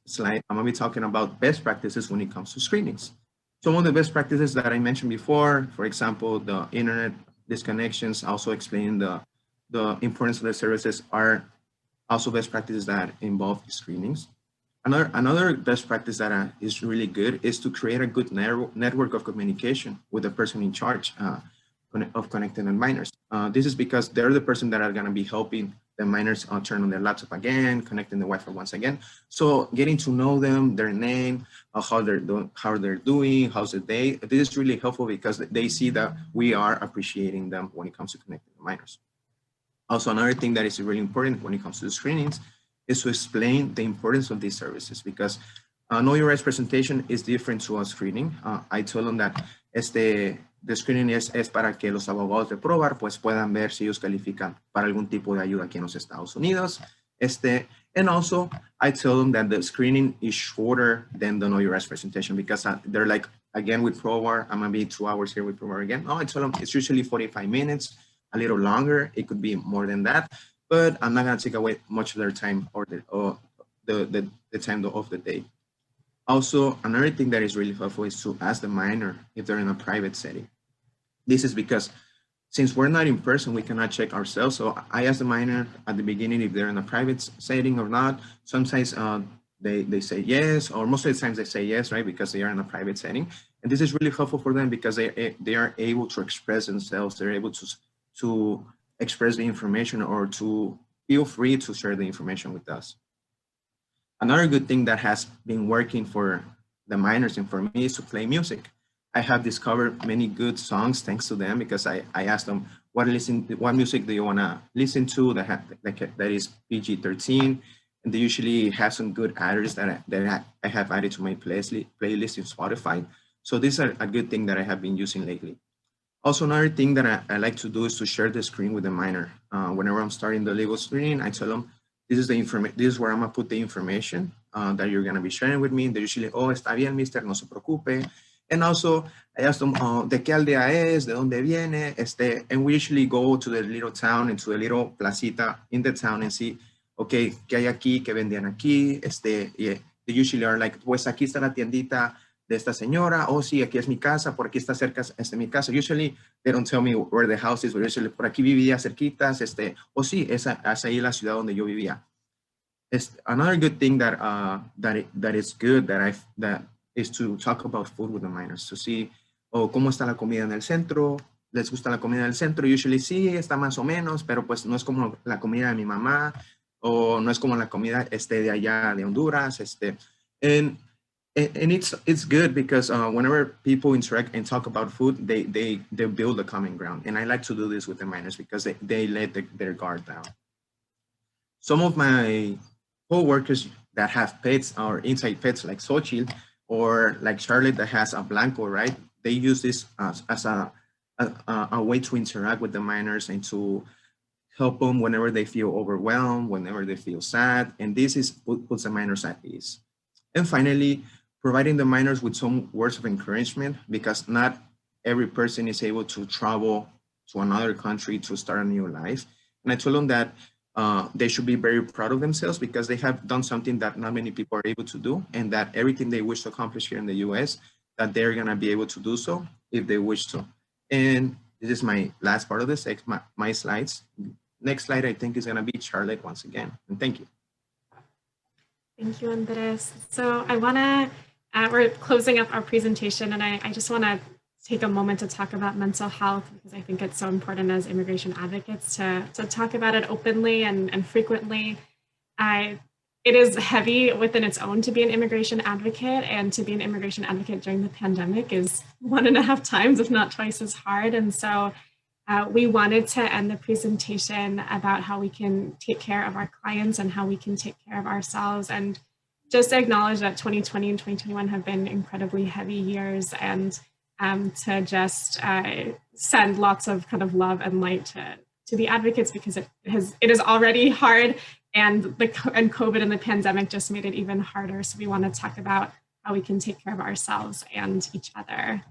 S2: slide, I'm gonna be talking about best practices when it comes to screenings. Some of the best practices that I mentioned before, for example, the internet disconnections, also explaining the importance of the services, are also best practices that involve screenings. Another best practice that is really good is to create a good network of communication with the person in charge of connecting the minors. This is because they're the person that are going to be helping the minors turn on their laptop again, connecting the Wi-Fi once again. So getting to know them, their name, how they're doing, how's the day. This is really helpful because they see that we are appreciating them when it comes to connecting the minors. Also, another thing that is really important when it comes to the screenings is to explain the importance of these services, because Know Your Rights presentation is different to a screening. I told them that the screening es para que los abogados de ProBAR pues puedan ver si ellos califican para algún tipo de ayuda aquí en los Estados Unidos. And also, I tell them that the screening is shorter than the Know Your Rights presentation, because they're like, again, with ProBAR, I'm gonna be 2 hours here with ProBAR again. No, I tell them it's usually 45 minutes, a little longer. It could be more than that, but I'm not gonna take away much of their time or the time of the day. Also, another thing that is really helpful is to ask the minor if they're in a private setting. This is because since we're not in person, we cannot check ourselves. So I ask the minor at the beginning if they're in a private setting or not. Sometimes they say yes, or most of the times they say yes, right? Because they are in a private setting. And this is really helpful for them because they are able to express themselves. They're able to express the information or to feel free to share the information with us. Another good thing that has been working for the minors and for me is to play music. I have discovered many good songs thanks to them, because I asked them, what music do you want to listen to that is PG-13, and they usually have some good adders that I have added to my playlist in Spotify. So these are a good thing that I have been using lately. Also, another thing that I like to do is to share the screen with the minor. Whenever I'm starting the legal screen, I tell them, this is where I'm gonna put the information that you're gonna be sharing with me. They usually, oh, está bien, mister, no se preocupe. And also, I ask them, ¿de qué aldea es? ¿De dónde viene? And we usually go to the little town and to the little placita in the town and see, okay, ¿qué hay aquí? ¿Qué vendían aquí? Yeah, they usually are like, pues aquí está la tiendita de esta señora. Oh, sí, aquí es mi casa. Por aquí está cerca mi casa. Usually, they don't tell me where the house is, but usually, por aquí vivía cerquitas. Oh, sí, es ahí la ciudad donde yo vivía. Another good thing that is good that is to talk about food with the minors, to see, oh, cómo está la comida en el centro, les gusta la comida del centro. Usually sí, está más o menos, pero pues no es como la comida de mi mamá, o no es como la comida de allá de Honduras. And it's good because whenever people interact and talk about food, they build a common ground. And I like to do this with the minors because they let their guard down. Some of my co-workers that have pets or inside pets like Xochitth or like Charlotte that has a Blanco, right? They use this as a way to interact with the minors and to help them whenever they feel overwhelmed, whenever they feel sad. And this puts the minors at ease. And finally, providing the minors with some words of encouragement, because not every person is able to travel to another country to start a new life. And I told them that they should be very proud of themselves because they have done something that not many people are able to do, and that everything they wish to accomplish here in the US, that they're gonna be able to do so if they wish to. And this is my last part of this, my slides. Next slide, I think, is gonna be Charlotte once again, and thank you.
S1: Thank you, Andres. So I wanna, we're closing up our presentation, and I just wanna take a moment to talk about mental health because I think it's so important as immigration advocates to talk about it openly and frequently. It is heavy within its own to be an immigration advocate, and to be an immigration advocate during the pandemic is 1.5 times, if not twice as hard. And so we wanted to end the presentation about how we can take care of our clients and how we can take care of ourselves, and just acknowledge that 2020 and 2021 have been incredibly heavy years, and to just send lots of kind of love and light to the advocates, because it is already hard, and COVID and the pandemic just made it even harder. So we want to talk about how we can take care of ourselves and each other.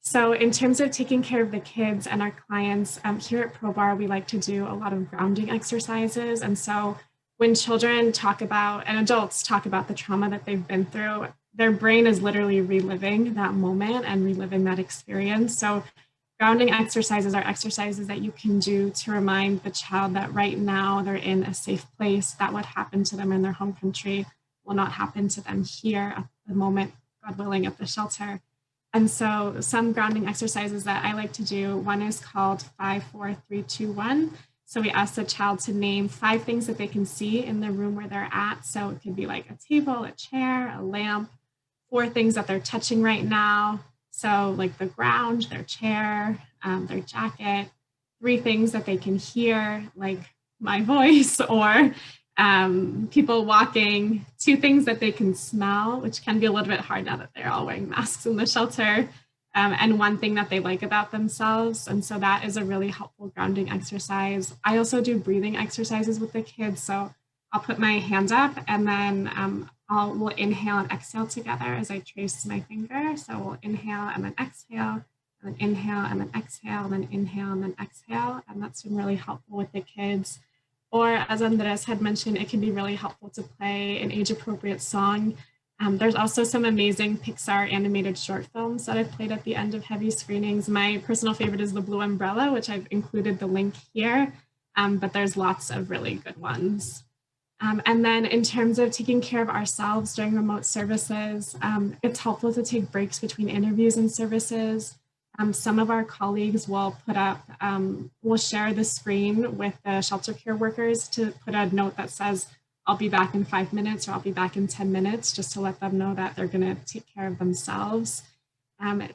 S1: So in terms of taking care of the kids and our clients, here at ProBAR, we like to do a lot of grounding exercises. And so when children talk about, and adults talk about the trauma that they've been through, their brain is literally reliving that moment and reliving that experience. So grounding exercises are exercises that you can do to remind the child that right now they're in a safe place, that what happened to them in their home country will not happen to them here at the moment, God willing, at the shelter. And so some grounding exercises that I like to do, one is called 5, 4, 3, 2, 1. So we ask the child to name 5 things that they can see in the room where they're at. So it could be like a table, a chair, a lamp, 4 things that they're touching right now. So like the ground, their chair, their jacket, 3 things that they can hear, like my voice or people walking, 2 things that they can smell, which can be a little bit hard now that they're all wearing masks in the shelter, and 1 thing that they like about themselves. And so that is a really helpful grounding exercise. I also do breathing exercises with the kids. So I'll put my hand up, and then we'll inhale and exhale together as I trace my finger. So we'll inhale and then exhale, and then inhale and then exhale, and then inhale and then exhale. And that's been really helpful with the kids. Or as Andres had mentioned, it can be really helpful to play an age-appropriate song. There's also some amazing Pixar animated short films that I've played at the end of heavy screenings. My personal favorite is The Blue Umbrella, which I've included the link here, but there's lots of really good ones. And then in terms of taking care of ourselves during remote services, it's helpful to take breaks between interviews and services. Some of our colleagues will will share the screen with the shelter care workers to put a note that says, I'll be back in 5 minutes, or I'll be back in 10 minutes, just to let them know that they're gonna take care of themselves.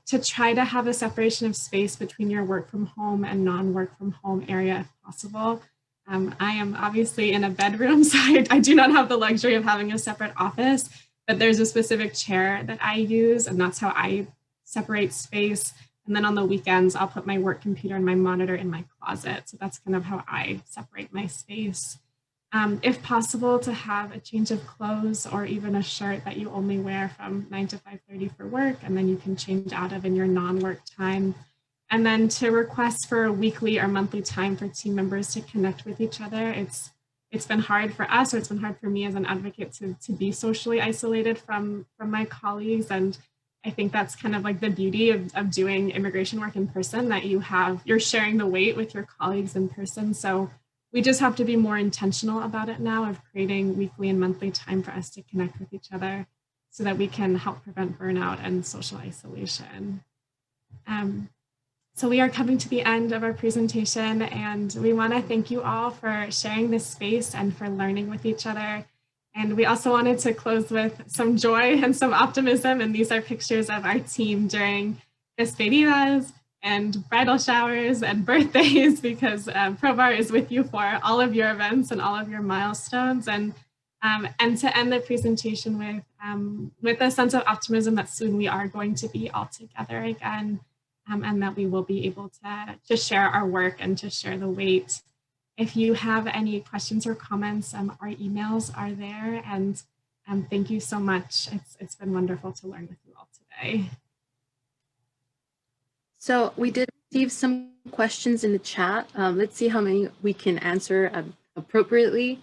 S1: to try to have a separation of space between your work from home and non-work from home area if possible. I am obviously in a bedroom, so I do not have the luxury of having a separate office, but there's a specific chair that I use, and that's how I separate space. And then on the weekends, I'll put my work computer and my monitor in my closet. So that's kind of how I separate my space. If possible, to have a change of clothes or even a shirt that you only wear from 9 to 5:30 for work, and then you can change out of in your non-work time. And then to request for a weekly or monthly time for team members to connect with each other. It's been hard for us, or it's been hard for me as an advocate to be socially isolated from my colleagues. And I think that's kind of like the beauty of doing immigration work in person, that you're sharing the weight with your colleagues in person. So we just have to be more intentional about it now, of creating weekly and monthly time for us to connect with each other so that we can help prevent burnout and social isolation. So we are coming to the end of our presentation, and we want to thank you all for sharing this space and for learning with each other. And we also wanted to close with some joy and some optimism, and these are pictures of our team during despedidas and bridal showers and birthdays, because ProBAR is with you for all of your events and all of your milestones. And to end the presentation with a sense of optimism that soon we are going to be all together again, and that we will be able to share our work and to share the weight. If you have any questions or comments, our emails are there. And thank you so much. It's been wonderful to learn with you all today.
S3: So we did receive some questions in the chat. Let's see how many we can answer appropriately.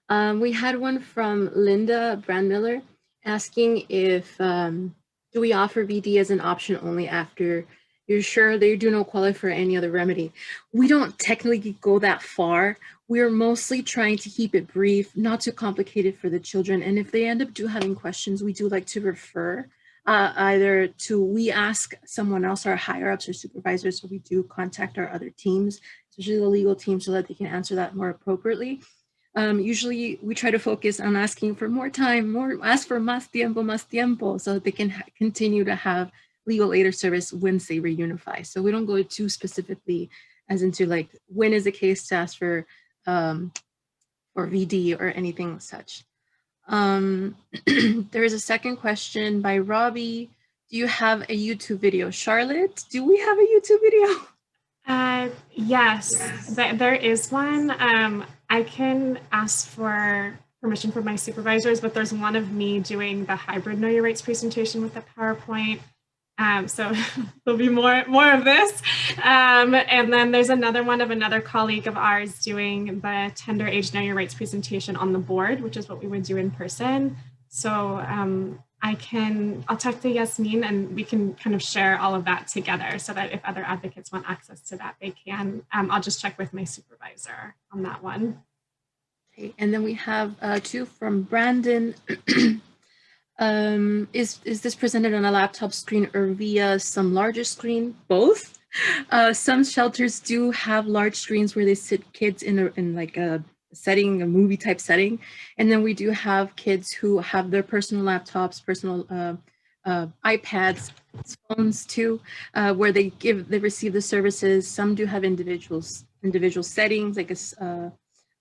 S3: We had one from Linda Brandmiller asking if, do we offer VD as an option only after you're sure they do not qualify for any other remedy? We don't technically go that far. We're mostly trying to keep it brief, not too complicated for the children. And if they end up having questions, we do like to refer either to, we ask someone else, our higher ups or supervisors, so we do contact our other teams, especially the legal team, so that they can answer that more appropriately. Usually we try to focus on asking for more time, ask for más tiempo, so that they can continue to have legal aid or service once they reunify. So we don't go too specifically as into like, when is the case to ask for VD or anything such. There is a second question by Robbie. Do you have a YouTube video? Charlotte, do we have a YouTube video?
S1: Yes, there is one. I can ask for permission from my supervisors, but there's one of me doing the hybrid Know Your Rights presentation with the PowerPoint. So there'll be more of this. And then there's another one of another colleague of ours doing the Tender Age Know Your Rights presentation on the board, which is what we would do in person. So I'll talk to Yasmin and we can kind of share all of that together so that if other advocates want access to that, they can. I'll just check with my supervisor on that one.
S3: Okay, and then we have two from Brandon. Is this presented on a laptop screen or via some larger screen? Both. Some shelters do have large screens where they sit kids in like a setting, a movie type setting, and then we do have kids who have their personal laptops, personal iPads, phones too, where they receive the services. Some do have individual settings, like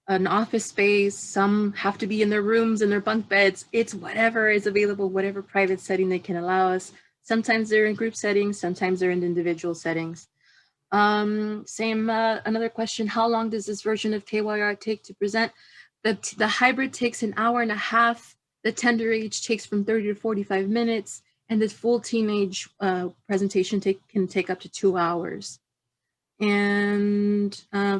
S3: an office space. Some have to be in their rooms, in their bunk beds. It's whatever is available, whatever private setting they can allow us. Sometimes they're in group settings, sometimes they're in individual settings. Another question, how long does this version of KYR take to present? The hybrid takes an hour and a half. The tender age takes from 30 to 45 minutes. And the full teenage presentation can take up to 2 hours. And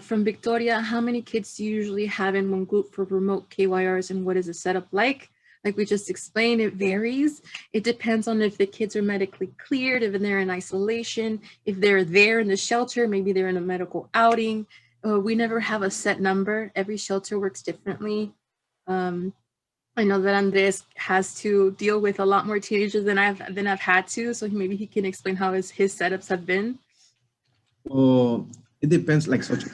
S3: from Victoria, how many kids do you usually have in one group for remote KYRs, and what is the setup like? Like we just explained, it varies. It depends on if the kids are medically cleared, if they're in isolation, if they're there in the shelter, maybe they're in a medical outing. We never have a set number. Every shelter works differently. I know that Andres has to deal with a lot more teenagers than I've had to, so maybe he can explain how his setups have been.
S2: Well, it depends, like such.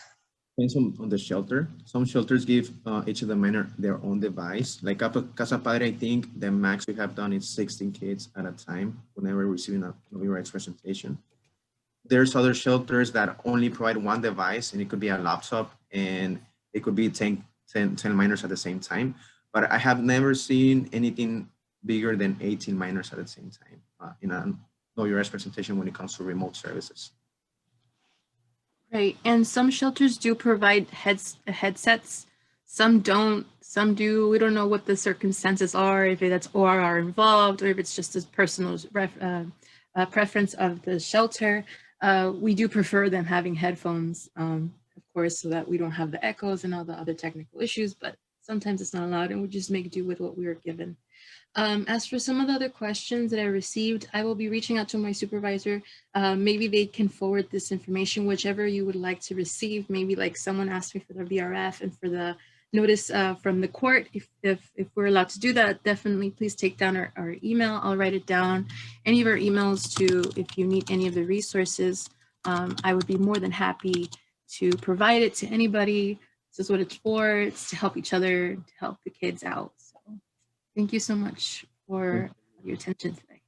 S2: depends on the shelter. Some shelters give each of the minor their own device. Like Casa Padre, I think the max we have done is 16 kids at a time whenever receiving a voting rights presentation. There's other shelters that only provide one device, and it could be a laptop, and it could be 10 minors at the same time. But I have never seen anything bigger than 18 minors at the same time in a Know Your Rights presentation when it comes to remote services.
S3: Right, and some shelters do provide headsets. Some don't, some do. We don't know what the circumstances are, if that's ORR involved, or if it's just a personal preference of the shelter. We do prefer them having headphones, of course, so that we don't have the echoes and all the other technical issues, but sometimes it's not allowed, and we just make do with what we were given. As for some of the other questions that I received, I will be reaching out to my supervisor. Maybe they can forward this information, whichever you would like to receive. Maybe like someone asked me for the VRF and for the notice from the court. If we're allowed to do that, definitely please take down our email. I'll write it down. Any of our emails to, if you need any of the resources, I would be more than happy to provide it to anybody. This is what it's for. It's to help each other, to help the kids out. So thank you so much for your attention today.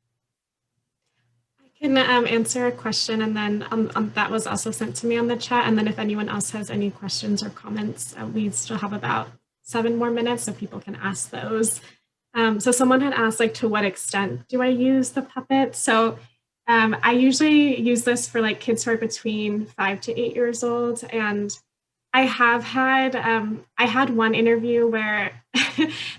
S1: I can answer a question, and then that was also sent to me on the chat. And then if anyone else has any questions or comments, we still have about 7 more minutes so people can ask those. So someone had asked, like, to what extent do I use the puppet? So I usually use this for like kids who are between 5 to 8 years old. And I have had, I had one interview where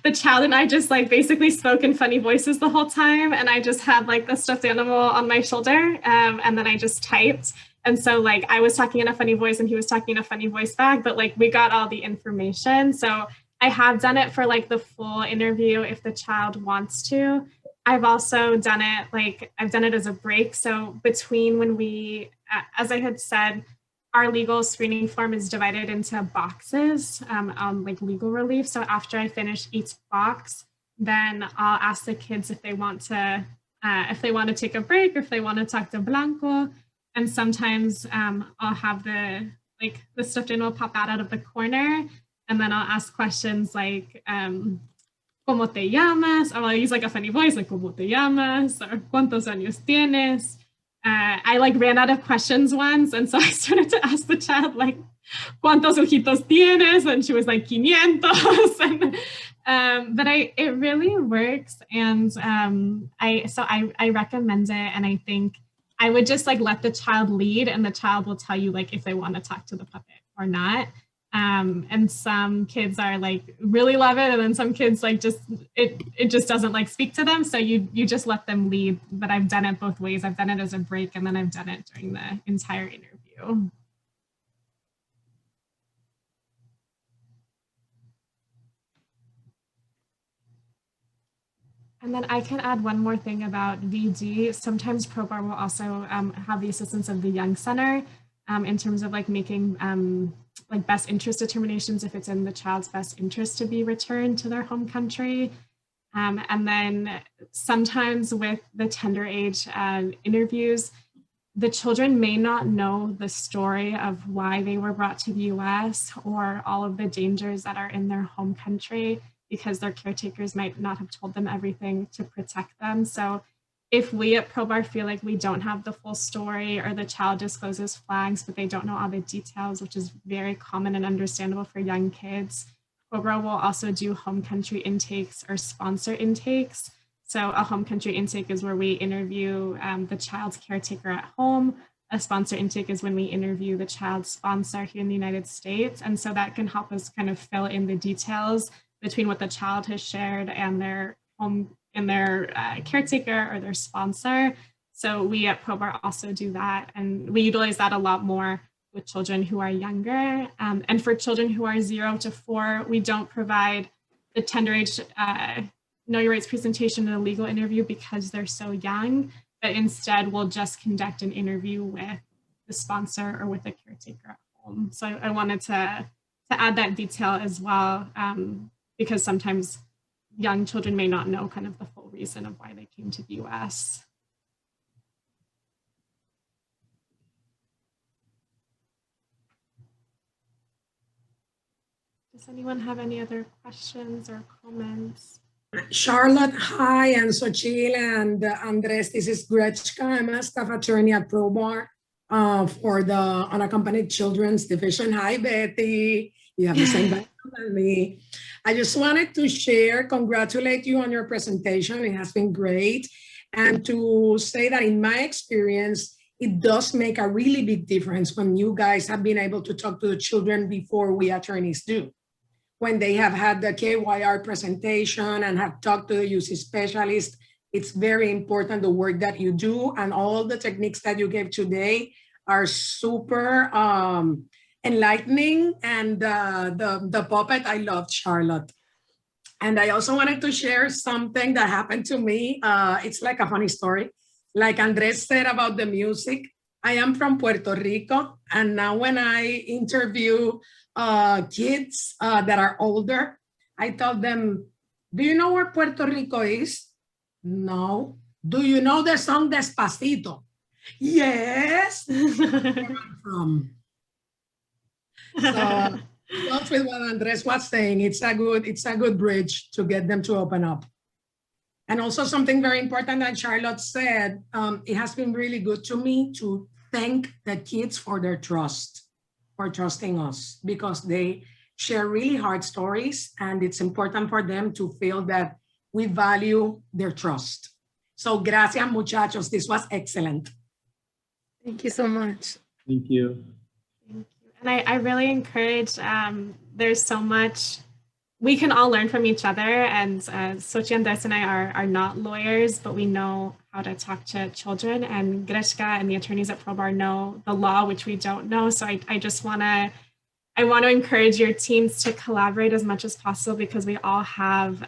S1: the child and I just like basically spoke in funny voices the whole time. And I just had like the stuffed animal on my shoulder, and then I just typed. And so like I was talking in a funny voice and he was talking in a funny voice back, but like we got all the information. So I have done it for like the full interview if the child wants to. I've also done it, like I've done it as a break. So between when we, as I had said, our legal screening form is divided into boxes, like legal relief. So after I finish each box, then I'll ask the kids if they want to take a break, or if they want to talk to Blanco. And sometimes I'll have the stuffed animal pop out of the corner, and then I'll ask questions like, ¿Cómo te llamas? Or I'll use like a funny voice, like, ¿Cómo te llamas? Or ¿Cuántos años tienes? I like ran out of questions once, and so I started to ask the child like, ¿Cuántos ojitos tienes? And she was like, 500. But it really works, and I recommend it, and I think I would just like let the child lead, and the child will tell you like if they want to talk to the puppet or not. And some kids are like really love it, and then some kids like just it just doesn't like speak to them, so you just let them lead. But I've done it both ways. I've done it as a break, and then I've done it during the entire interview. And then I can add one more thing about VD. Sometimes ProBAR will also have the assistance of the Young Center in terms of like making like best interest determinations if it's in the child's best interest to be returned to their home country. And then sometimes with the tender age interviews, the children may not know the story of why they were brought to the US or all of the dangers that are in their home country, because their caretakers might not have told them everything to protect them. So if we at ProBAR feel like we don't have the full story, or the child discloses flags, but they don't know all the details, which is very common and understandable for young kids, ProBAR will also do home country intakes or sponsor intakes. So a home country intake is where we interview the child's caretaker at home. A sponsor intake is when we interview the child's sponsor here in the United States. And so that can help us kind of fill in the details between what the child has shared and their home and their caretaker or their sponsor. So we at ProBAR also do that, and we utilize that a lot more with children who are younger. And for children who are 0 to 4, we don't provide the tender age Know Your Rights presentation in a legal interview because they're so young, but instead we'll just conduct an interview with the sponsor or with the caretaker at home. So I wanted to add that detail as well, because sometimes young children may not know kind of the full reason of why they came to the US. Does anyone have any other questions or comments?
S4: Charlotte, hi, and Xochitl and Andres. This is Grechka. I'm a staff attorney at ProBAR for the Unaccompanied Children's Division. Hi, Betty. You have the same background as me. I just wanted to share, congratulate you on your presentation. It has been great. And to say that in my experience, it does make a really big difference when you guys have been able to talk to the children before we attorneys do. When they have had the KYR presentation and have talked to the UC specialist, it's very important the work that you do, and all the techniques that you gave today are super enlightening. And the puppet, I loved, Charlotte. And I also wanted to share something that happened to me. It's like a funny story. Like Andres said about the music, I am from Puerto Rico. And now when I interview kids that are older, I tell them, do you know where Puerto Rico is? No. Do you know the song Despacito? Yes. Where I'm from. So goes with what Andres was saying. It's a good bridge to get them to open up. And also something very important that Charlotte said, it has been really good to me to thank the kids for their trust, for trusting us, because they share really hard stories, and it's important for them to feel that we value their trust. So gracias, muchachos. This was excellent.
S3: Thank you so much.
S2: Thank you.
S1: Thank you. And I really encourage, there's so much, we can all learn from each other, and Xochitl, Andres, and I are not lawyers, but we know how to talk to children, and Grechka and the attorneys at ProBAR know the law, which we don't know. So I just want to encourage your teams to collaborate as much as possible, because we all have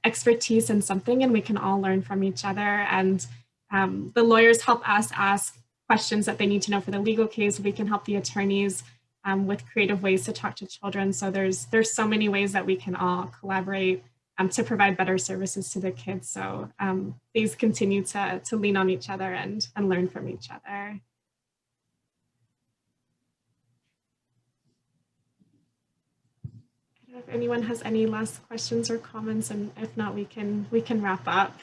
S1: expertise in something, and we can all learn from each other. And the lawyers help us ask questions that they need to know for the legal case. We can help the attorneys with creative ways to talk to children. So there's so many ways that we can all collaborate to provide better services to the kids. So please continue to lean on each other and learn from each other. I don't know if anyone has any last questions or comments, and if not, we can wrap up.